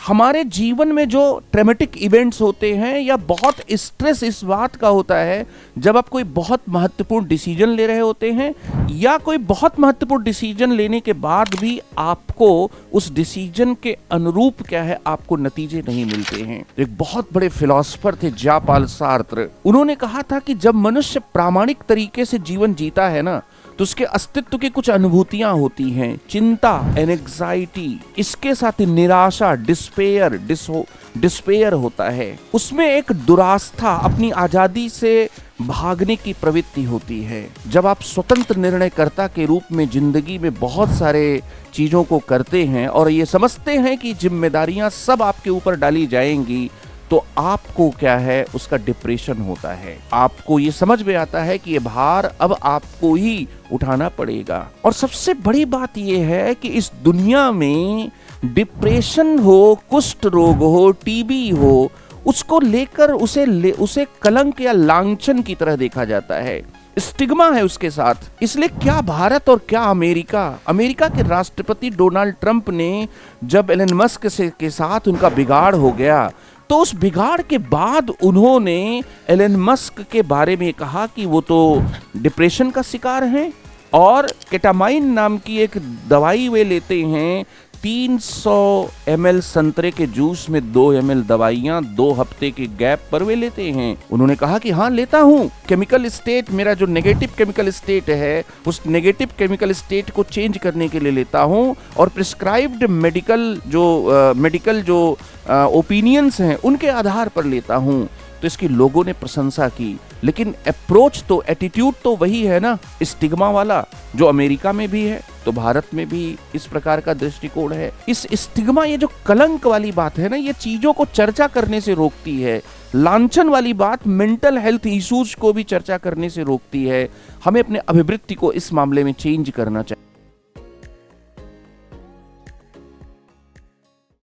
हमारे जीवन में जो ट्रॉमेटिक इवेंट्स होते हैं या बहुत स्ट्रेस इस बात का होता है जब आप कोई बहुत महत्वपूर्ण डिसीजन ले रहे होते हैं या कोई बहुत महत्वपूर्ण डिसीजन लेने के बाद भी आपको उस डिसीजन के अनुरूप क्या है आपको नतीजे नहीं मिलते हैं। एक बहुत बड़े फिलोसोफर थे जॉन पॉल सार्त्र, उन्होंने कहा था कि जब मनुष्य प्रामाणिक तरीके से जीवन जीता है ना तो उसके अस्तित्व की कुछ अनुभूतियां होती हैं, चिंता, एंग्जाइटी, इसके साथ ही निराशा, डिस्पेयर होता है। उसमें एक दुरास्था, अपनी आजादी से भागने की प्रवृत्ति होती है। जब आप स्वतंत्र निर्णयकर्ता के रूप में जिंदगी में बहुत सारे चीजों को करते हैं और ये समझते हैं कि जिम्मेदारियां सब आपके ऊपर डाली जाएंगी, तो आपको क्या है उसका डिप्रेशन होता है। आपको ये समझ में आता है कि ये भार अब आपको ही उठाना पड़ेगा। और सबसे बड़ी बात ये है कि इस दुनिया में डिप्रेशन हो, कुष्ठ रोग हो, टीबी हो, उसको लेकर उसे कलंक या लांछन की तरह देखा जाता है, स्टिग्मा है उसके साथ। इसलिए क्या भारत और क्या अमेरिका के राष्ट्रपति डोनाल्ड ट्रंप ने जब एलन मस्क के साथ उनका बिगाड़ हो गया तो उस बिगाड़ के बाद उन्होंने एलन मस्क के बारे में कहा कि वो तो डिप्रेशन का शिकार हैं और केटामाइन नाम की एक दवाई वे लेते हैं। 300 ml संतरे के जूस में 2 ml दवाइयां 2 हफ्ते के गैप पर वे लेते हैं। उन्होंने कहा कि हाँ लेता हूँ, केमिकल स्टेट, मेरा जो नेगेटिव केमिकल स्टेट है उस नेगेटिव केमिकल स्टेट को चेंज करने के लिए लेता हूँ और प्रिस्क्राइब्ड मेडिकल जो ओपिनियंस हैं उनके आधार पर लेता हूँ। तो इसकी लोगों ने प्रशंसा की, लेकिन अप्रोच तो, एटीट्यूड तो वही है ना, स्टिग्मा वाला, जो अमेरिका में भी है तो भारत में भी इस प्रकार का दृष्टिकोण है। इस स्टिग्मा, ये जो कलंक वाली बात है ना, ये चीजों को चर्चा करने से रोकती है। लांछन वाली बात मेंटल हेल्थ इश्यूज को भी चर्चा करने से रोकती है। हमें अपने अभिवृत्ति को इस मामले में चेंज करना चाहिए।